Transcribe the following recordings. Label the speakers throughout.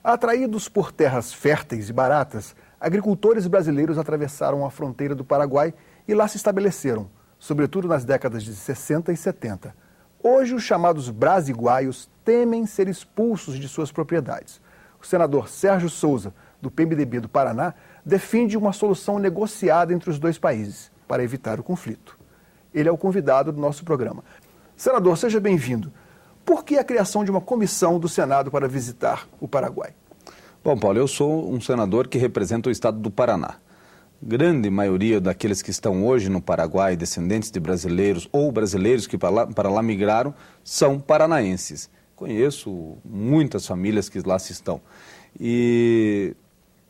Speaker 1: Atraídos por terras férteis e baratas, agricultores brasileiros atravessaram a fronteira do Paraguai e lá se estabeleceram, sobretudo nas décadas de 60 e 70. Hoje, os chamados brasiguaios temem ser expulsos de suas propriedades. O senador Sérgio Souza, do PMDB do Paraná, defende uma solução negociada entre os dois países para evitar o conflito. Ele é o convidado do nosso programa. Senador, seja bem-vindo. Por que a criação de uma comissão do Senado para visitar o Paraguai?
Speaker 2: Bom, Paulo, eu sou um senador que representa o estado do Paraná. Grande maioria daqueles que estão hoje no Paraguai, descendentes de brasileiros ou brasileiros que para lá migraram, são paranaenses. Conheço muitas famílias que lá se estão. E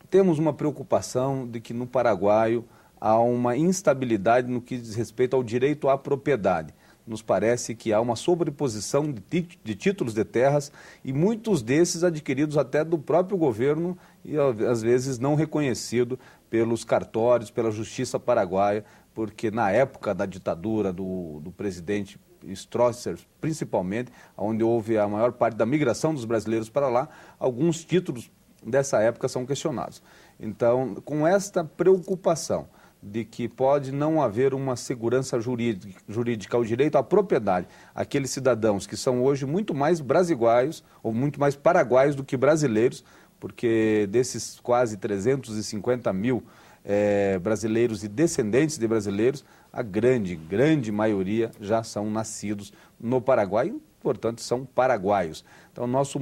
Speaker 2: temos uma preocupação de que no Paraguai há uma instabilidade no que diz respeito ao direito à propriedade. Nos parece que há uma sobreposição de títulos de terras e muitos desses adquiridos até do próprio governo e às vezes não reconhecido pelos cartórios, pela justiça paraguaia, porque na época da ditadura do presidente Stroessner, principalmente, onde houve a maior parte da migração dos brasileiros para lá, alguns títulos dessa época são questionados. Então, com esta preocupação de que pode não haver uma segurança jurídica ao direito à propriedade, aqueles cidadãos que são hoje muito mais brasiguaios ou muito mais paraguaios do que brasileiros, porque desses quase 350 mil brasileiros e descendentes de brasileiros, a grande maioria já são nascidos no Paraguai e, portanto, são paraguaios. Então, nosso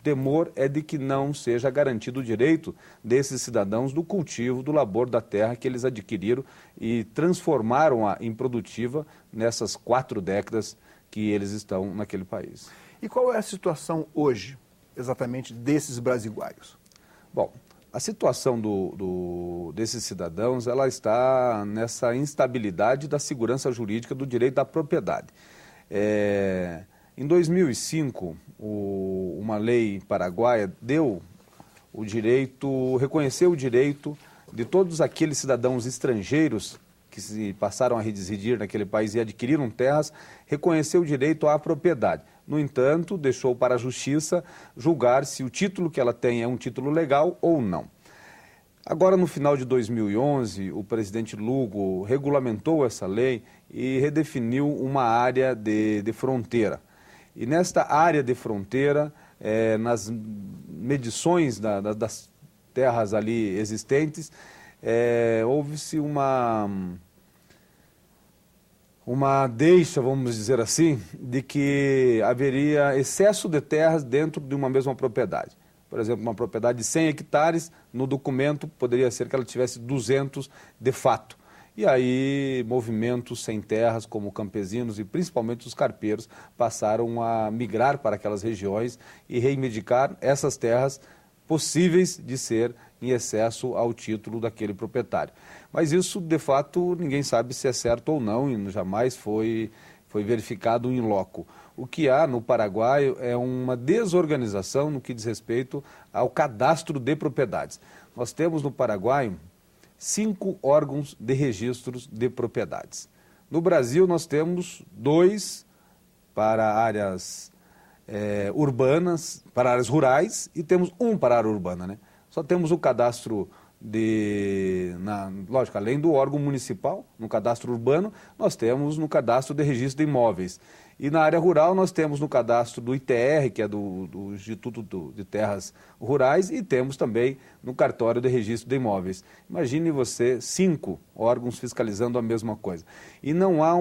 Speaker 2: temor é de que não seja garantido o direito desses cidadãos do cultivo, do labor da terra que eles adquiriram e transformaram-a em produtiva nessas 4 décadas que eles estão naquele país.
Speaker 1: E qual é a situação hoje, exatamente, desses brasiguaios?
Speaker 2: Bom, a situação desses cidadãos, ela está nessa instabilidade da segurança jurídica do direito à propriedade. Em 2005, uma lei paraguaia reconheceu o direito de todos aqueles cidadãos estrangeiros que se passaram a residir naquele país e adquiriram terras, reconheceu o direito à propriedade. No entanto, deixou para a justiça julgar se o título que ela tem é um título legal ou não. Agora, no final de 2011, o presidente Lugo regulamentou essa lei e redefiniu uma área de fronteira. E nesta área de fronteira, nas medições das terras ali existentes, houve-se uma deixa, vamos dizer assim, de que haveria excesso de terras dentro de uma mesma propriedade. Por exemplo, uma propriedade de 100 hectares, no documento poderia ser que ela tivesse 200 de fato. E aí, movimentos sem terras, como campesinos e principalmente os carpeiros, passaram a migrar para aquelas regiões e reivindicar essas terras possíveis de ser em excesso ao título daquele proprietário. Mas isso, de fato, ninguém sabe se é certo ou não e jamais foi verificado in loco. O que há no Paraguai é uma desorganização no que diz respeito ao cadastro de propriedades. Nós temos no Paraguai 5 órgãos de registros de propriedades. No Brasil, nós temos 2 para áreas urbanas, para áreas rurais, e temos 1 para a área urbana, né? Só temos o cadastro lógico, além do órgão municipal, no cadastro urbano, nós temos no cadastro de registro de imóveis. E na área rural nós temos no cadastro do ITR, que é do Instituto de Terras Rurais, e temos também no cartório de registro de imóveis. Imagine você 5 órgãos fiscalizando a mesma coisa. E não há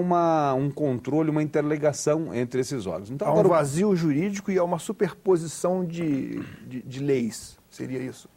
Speaker 2: um controle, uma interligação entre esses órgãos. Então,
Speaker 1: há um vazio jurídico e há uma superposição de leis, seria isso?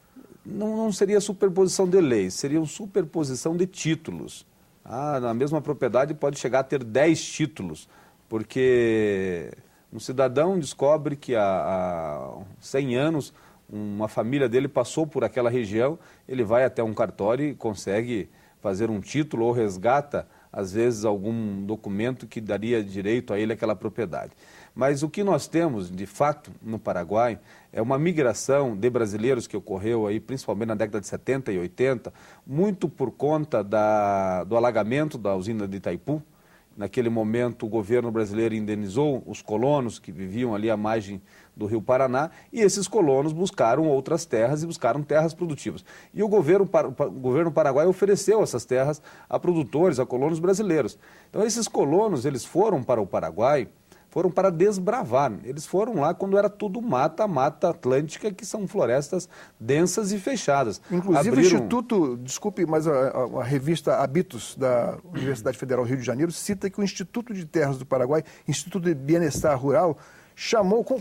Speaker 2: Não seria superposição de leis, seria uma superposição de títulos. Na mesma propriedade pode chegar a ter 10 títulos. Porque um cidadão descobre que há 100 anos uma família dele passou por aquela região, ele vai até um cartório e consegue fazer um título ou resgata, às vezes, algum documento que daria direito a ele àquela propriedade. Mas o que nós temos, de fato, no Paraguai, é uma migração de brasileiros que ocorreu aí, principalmente na década de 70 e 80, muito por conta do alagamento da usina de Itaipu, Naquele momento, o governo brasileiro indenizou os colonos que viviam ali à margem do Rio Paraná, e esses colonos buscaram outras terras e buscaram terras produtivas. E o governo paraguaio ofereceu essas terras a produtores, a colonos brasileiros. Então, esses colonos, eles foram para o Paraguai, foram para desbravar. Eles foram lá quando era tudo mata atlântica, que são florestas densas e fechadas.
Speaker 1: Inclusive o Instituto, desculpe, mas a revista Habitus da Universidade Federal Rio de Janeiro cita que o Instituto de Terras do Paraguai, Instituto de Bienestar Rural,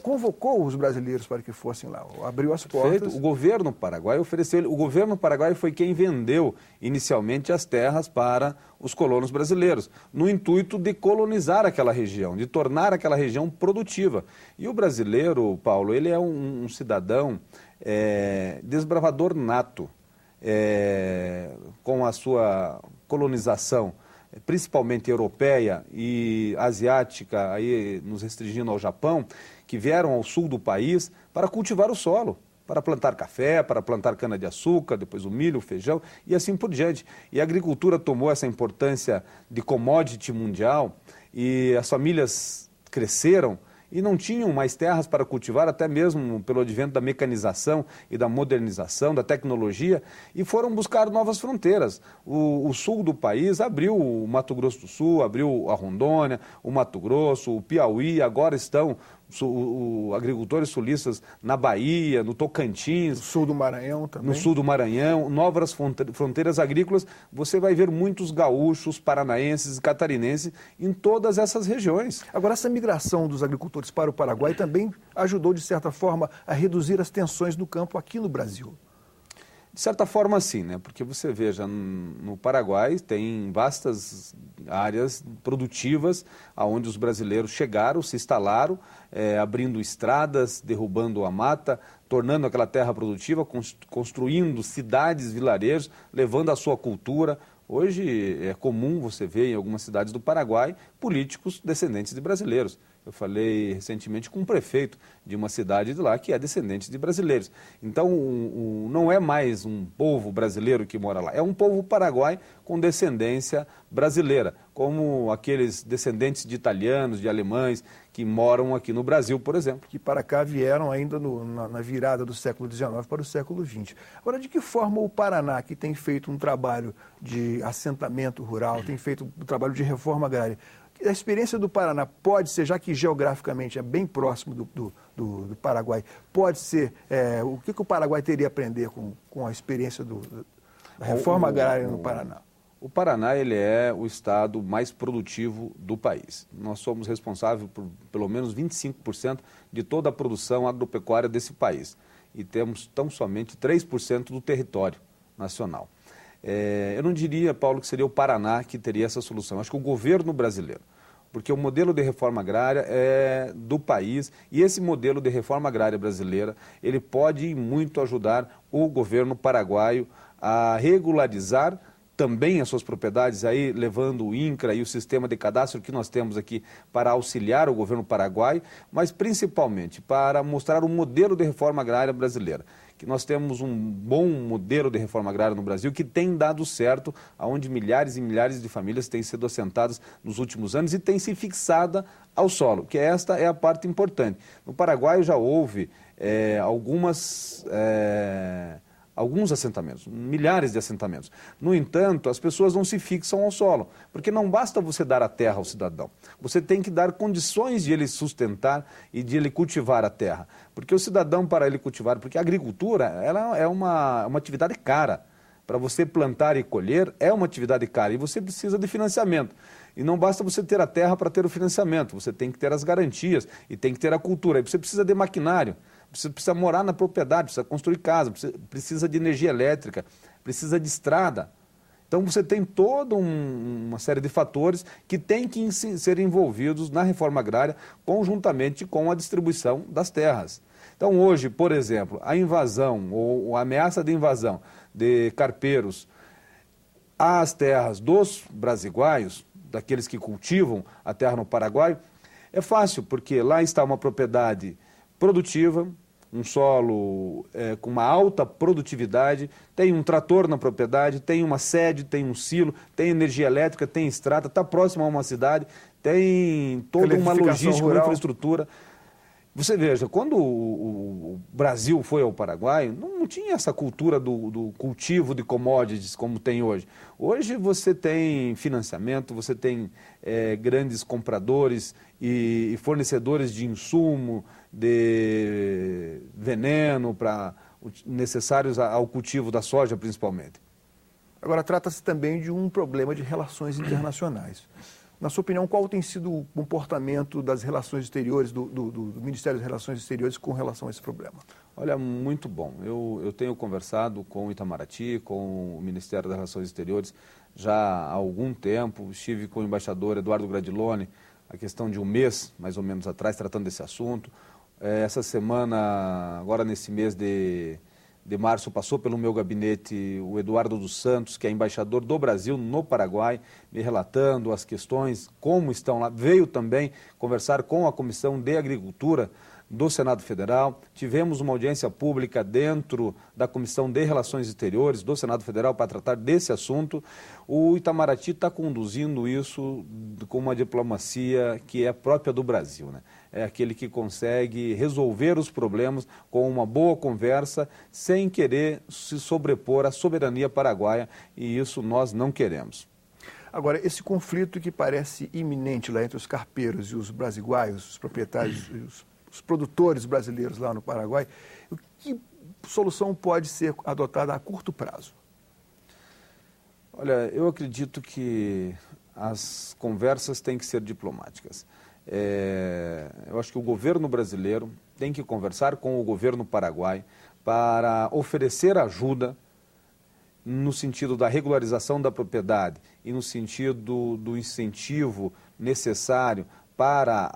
Speaker 1: convocou os brasileiros para que fossem lá, abriu as portas.
Speaker 2: Perfeito. O governo paraguaio ofereceu, o governo paraguaio foi quem vendeu inicialmente as terras para os colonos brasileiros, no intuito de colonizar aquela região, de tornar aquela região produtiva. E o brasileiro, Paulo, ele é um cidadão desbravador nato, com a sua colonização, principalmente europeia e asiática, aí nos restringindo ao Japão, que vieram ao sul do país para cultivar o solo, para plantar café, para plantar cana-de-açúcar, depois o milho, o feijão e assim por diante. E a agricultura tomou essa importância de commodity mundial e as famílias cresceram e não tinham mais terras para cultivar, até mesmo pelo advento da mecanização e da modernização, da tecnologia, e foram buscar novas fronteiras. O sul do país abriu o Mato Grosso do Sul, abriu a Rondônia, o Mato Grosso, o Piauí, agora estão agricultores sulistas na Bahia, no Tocantins.
Speaker 1: No sul do Maranhão também.
Speaker 2: No sul do Maranhão, novas fronteiras agrícolas. Você vai ver muitos gaúchos, paranaenses e catarinenses em todas essas regiões.
Speaker 1: Agora, essa migração dos agricultores para o Paraguai também ajudou, de certa forma, a reduzir as tensões do campo aqui no Brasil.
Speaker 2: De certa forma, sim, né? Porque você veja, no Paraguai tem vastas áreas produtivas onde os brasileiros chegaram, se instalaram, abrindo estradas, derrubando a mata, tornando aquela terra produtiva, construindo cidades, vilarejos, levando a sua cultura. Hoje é comum você ver em algumas cidades do Paraguai políticos descendentes de brasileiros. Eu falei recentemente com um prefeito de uma cidade de lá que é descendente de brasileiros. Então, não é mais um povo brasileiro que mora lá, é um povo paraguai com descendência brasileira, como aqueles descendentes de italianos, de alemães, que moram aqui no Brasil, por exemplo.
Speaker 1: Que para cá vieram ainda na virada do século XIX para o século XX. Agora, de que forma o Paraná, que tem feito um trabalho de assentamento rural, tem feito um trabalho de reforma agrária, a experiência do Paraná pode ser, já que geograficamente é bem próximo do Paraguai, pode ser, o que o Paraguai teria a aprender com a experiência da reforma agrária no Paraná?
Speaker 2: O Paraná, ele é o estado mais produtivo do país. Nós somos responsáveis por pelo menos 25% de toda a produção agropecuária desse país. E temos tão somente 3% do território nacional. Eu não diria, Paulo, que seria o Paraná que teria essa solução. Acho que o governo brasileiro, porque o modelo de reforma agrária é do país e esse modelo de reforma agrária brasileira, ele pode muito ajudar o governo paraguaio a regularizar também as suas propriedades, aí levando o INCRA e o sistema de cadastro que nós temos aqui para auxiliar o governo paraguaio, mas principalmente para mostrar o modelo de reforma agrária brasileira. Que nós temos um bom modelo de reforma agrária no Brasil que tem dado certo, onde milhares e milhares de famílias têm sido assentadas nos últimos anos e têm se fixada ao solo, que esta é a parte importante. No Paraguai já houve alguns assentamentos, milhares de assentamentos. No entanto, as pessoas não se fixam ao solo, porque não basta você dar a terra ao cidadão. Você tem que dar condições de ele sustentar e de ele cultivar a terra. Porque o cidadão, para ele cultivar, porque a agricultura ela é uma atividade cara. Para você plantar e colher é uma atividade cara e você precisa de financiamento. E não basta você ter a terra para ter o financiamento, você tem que ter as garantias e tem que ter a cultura. E você precisa de maquinário. Você precisa morar na propriedade, precisa construir casa, precisa de energia elétrica, precisa de estrada. Então você tem toda uma série de fatores que têm que ser envolvidos na reforma agrária conjuntamente com a distribuição das terras. Então hoje, por exemplo, a invasão ou a ameaça de invasão de carpeiros às terras dos brasiguaios, daqueles que cultivam a terra no Paraguai, é fácil, porque lá está uma propriedade produtiva, um solo com uma alta produtividade, tem um trator na propriedade, tem uma sede, tem um silo, tem energia elétrica, tem estrada, está próximo a uma cidade, tem toda uma logística, uma infraestrutura. Você veja, quando o Brasil foi ao Paraguai, não tinha essa cultura do cultivo de commodities como tem hoje. Hoje você tem financiamento, você tem grandes compradores e fornecedores de insumo, de veneno necessários ao cultivo da soja, principalmente.
Speaker 1: Agora, trata-se também de um problema de relações internacionais. Na sua opinião, qual tem sido o comportamento das relações exteriores, do Ministério das Relações Exteriores com relação a esse problema?
Speaker 2: Olha, muito bom. Eu tenho conversado com o Itamaraty, com o Ministério das Relações Exteriores já há algum tempo. Estive com o embaixador Eduardo Gradiloni, a questão de um mês, mais ou menos atrás, tratando desse assunto. Essa semana, agora nesse mês de março, passou pelo meu gabinete o Eduardo dos Santos, que é embaixador do Brasil no Paraguai, me relatando as questões, como estão lá. Veio também conversar com a Comissão de Agricultura do Senado Federal. Tivemos uma audiência pública dentro da Comissão de Relações Exteriores do Senado Federal para tratar desse assunto. O Itamaraty está conduzindo isso com uma diplomacia que é própria do Brasil, né? É aquele que consegue resolver os problemas com uma boa conversa, sem querer se sobrepor à soberania paraguaia, e isso nós não queremos.
Speaker 1: Agora, esse conflito que parece iminente lá entre os carpeiros e os brasiguaios, os proprietários, os produtores brasileiros lá no Paraguai, que solução pode ser adotada a curto prazo?
Speaker 2: Olha, eu acredito que as conversas têm que ser diplomáticas. Eu acho que o governo brasileiro tem que conversar com o governo paraguai para oferecer ajuda no sentido da regularização da propriedade e no sentido do incentivo necessário para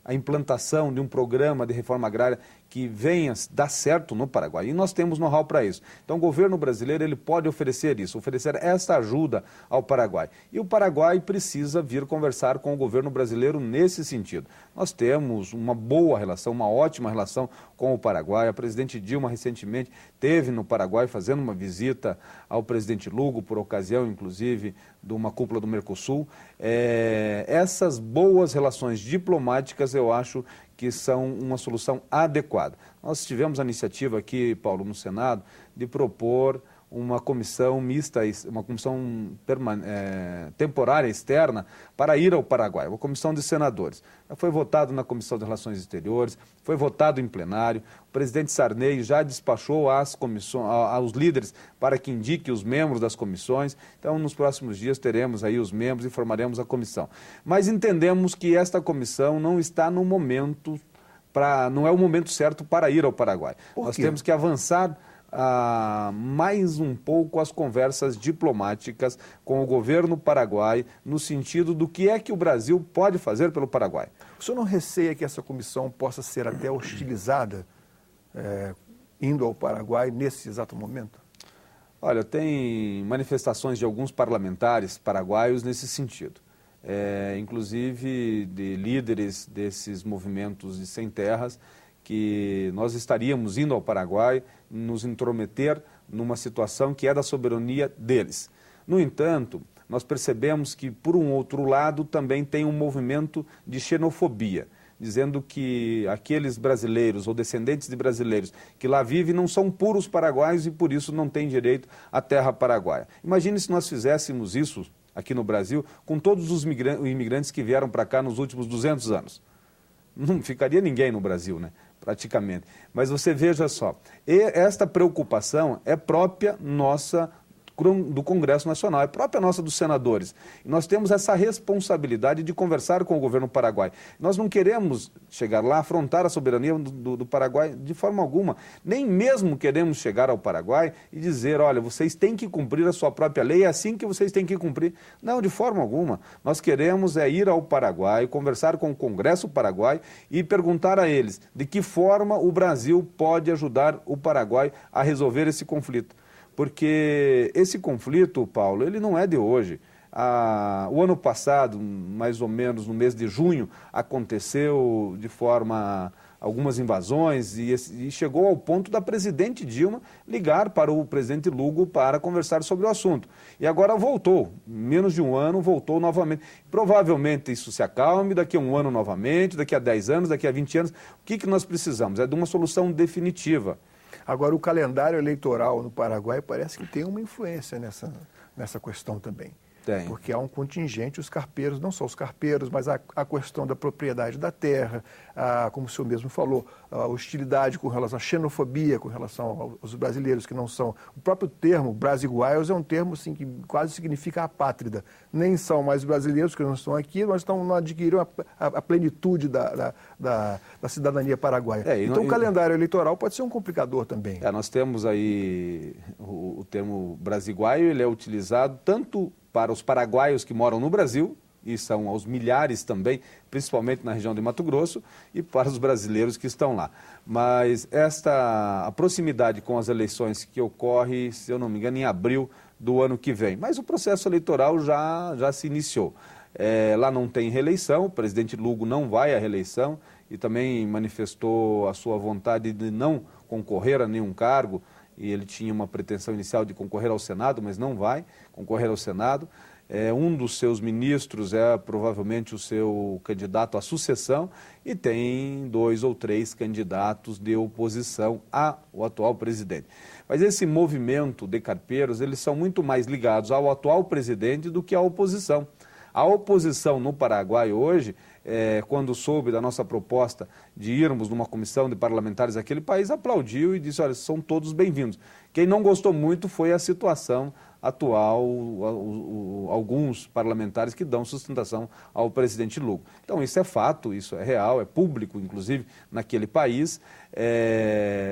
Speaker 2: a implantação de um programa de reforma agrária que venha dar certo no Paraguai. E nós temos know-how para isso. Então, o governo brasileiro ele pode oferecer isso, oferecer essa ajuda ao Paraguai. E o Paraguai precisa vir conversar com o governo brasileiro nesse sentido. Nós temos uma boa relação, uma ótima relação com o Paraguai. A presidente Dilma, recentemente, esteve no Paraguai fazendo uma visita ao presidente Lugo, por ocasião, inclusive, de uma cúpula do Mercosul. Essas boas relações diplomáticas, eu acho que são uma solução adequada. Nós tivemos a iniciativa aqui, Paulo, no Senado, de propor uma comissão mista, uma comissão temporária externa para ir ao Paraguai, uma comissão de senadores. Já foi votado na Comissão de Relações Exteriores, foi votado em plenário, o presidente Sarney já despachou aos líderes para que indique os membros das comissões. Então, nos próximos dias teremos aí os membros e formaremos a comissão. Mas entendemos que esta comissão não está no momento, não é o momento certo para ir ao Paraguai. Nós temos que avançar mais um pouco as conversas diplomáticas com o governo paraguai no sentido do que é que o Brasil pode fazer pelo Paraguai.
Speaker 1: O senhor não receia que essa comissão possa ser até hostilizada indo ao Paraguai nesse exato momento?
Speaker 2: Olha, tem manifestações de alguns parlamentares paraguaios nesse sentido. Inclusive de líderes desses movimentos de sem terras, que nós estaríamos indo ao Paraguai nos intrometer numa situação que é da soberania deles. No entanto, nós percebemos que, por um outro lado, também tem um movimento de xenofobia, dizendo que aqueles brasileiros ou descendentes de brasileiros que lá vivem não são puros paraguaios e, por isso, não têm direito à terra paraguaia. Imagine se nós fizéssemos isso aqui no Brasil com todos os imigrantes que vieram para cá nos últimos 200 anos. Não ficaria ninguém no Brasil, né? Praticamente. Mas você veja só, esta preocupação é própria nossa do Congresso Nacional, é própria nossa dos senadores. E nós temos essa responsabilidade de conversar com o governo paraguai. Nós não queremos chegar lá, afrontar a soberania do Paraguai de forma alguma. Nem mesmo queremos chegar ao Paraguai e dizer, olha, vocês têm que cumprir a sua própria lei, é assim que vocês têm que cumprir. Não, de forma alguma. Nós queremos ir ao Paraguai, conversar com o Congresso paraguai e perguntar a eles de que forma o Brasil pode ajudar o Paraguai a resolver esse conflito. Porque esse conflito, Paulo, ele não é de hoje. O ano passado, mais ou menos no mês de junho, aconteceu de forma algumas invasões e chegou ao ponto da presidente Dilma ligar para o presidente Lugo para conversar sobre o assunto. E agora voltou, menos de um ano, voltou novamente. Provavelmente isso se acalme, daqui a um ano novamente, daqui a 10 anos, daqui a 20 anos. O que nós precisamos? É de uma solução definitiva.
Speaker 1: Agora, o calendário eleitoral no Paraguai parece que tem uma influência nessa questão também.
Speaker 2: Tem.
Speaker 1: Porque há um contingente, os carpeiros, não só os carpeiros, mas a questão da propriedade da terra, como o senhor mesmo falou, a hostilidade com relação à xenofobia, com relação aos brasileiros que não são. O próprio termo, brasiguaios, é um termo assim, que quase significa apátrida. Nem são mais brasileiros que não estão aqui, mas não adquiriram a plenitude da cidadania paraguaia. Então o calendário eleitoral pode ser um complicador também.
Speaker 2: Nós temos aí o termo brasiguaio, ele é utilizado tanto para os paraguaios que moram no Brasil, e são aos milhares também, principalmente na região de Mato Grosso, e para os brasileiros que estão lá. Mas a proximidade com as eleições que ocorre, se eu não me engano, em abril do ano que vem. Mas o processo eleitoral já se iniciou. Lá não tem reeleição, o presidente Lugo não vai à reeleição e também manifestou a sua vontade de não concorrer a nenhum cargo, e ele tinha uma pretensão inicial de concorrer ao Senado, mas não vai concorrer ao Senado. Um dos seus ministros é provavelmente o seu candidato à sucessão e tem 2 ou 3 candidatos de oposição ao atual presidente. Mas esse movimento de carpeiros, eles são muito mais ligados ao atual presidente do que à oposição. A oposição no Paraguai hoje, quando soube da nossa proposta de irmos numa comissão de parlamentares daquele país, aplaudiu e disse, olha, são todos bem-vindos. Quem não gostou muito foi a situação atual, alguns parlamentares que dão sustentação ao presidente Lugo. Então isso é fato, isso é real, é público, inclusive, naquele país,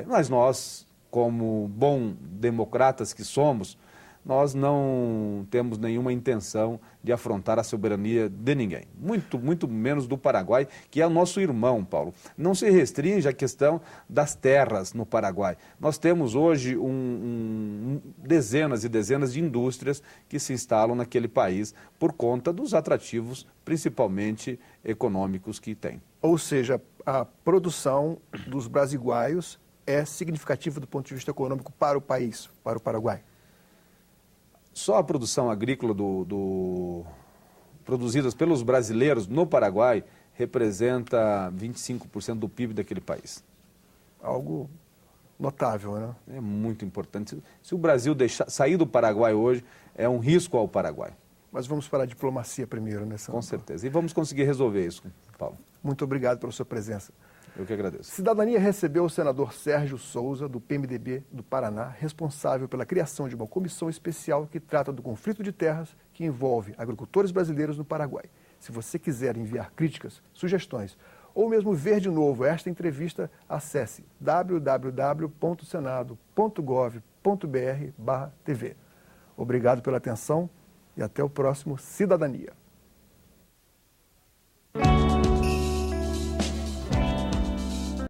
Speaker 2: mas nós, como bons democratas que somos, nós não temos nenhuma intenção de afrontar a soberania de ninguém, muito menos do Paraguai, que é o nosso irmão, Paulo. Não se restringe à questão das terras no Paraguai. Nós temos hoje dezenas e dezenas de indústrias que se instalam naquele país por conta dos atrativos, principalmente econômicos, que tem.
Speaker 1: Ou seja, a produção dos brasiguaios é significativa do ponto de vista econômico para o país, para o Paraguai?
Speaker 2: Só a produção agrícola produzidas pelos brasileiros no Paraguai representa 25% do PIB daquele país.
Speaker 1: Algo notável, né?
Speaker 2: É muito importante. Se o Brasil sair do Paraguai hoje, é um risco ao Paraguai.
Speaker 1: Mas vamos para a diplomacia primeiro, né, Sandro?
Speaker 2: Com certeza. E vamos conseguir resolver isso, Paulo.
Speaker 1: Muito obrigado pela sua presença.
Speaker 2: Eu que agradeço.
Speaker 1: Cidadania recebeu o senador Sérgio Souza, do PMDB do Paraná, responsável pela criação de uma comissão especial que trata do conflito de terras que envolve agricultores brasileiros no Paraguai. Se você quiser enviar críticas, sugestões ou mesmo ver de novo esta entrevista, acesse www.senado.gov.br/TV. Obrigado pela atenção e até o próximo Cidadania.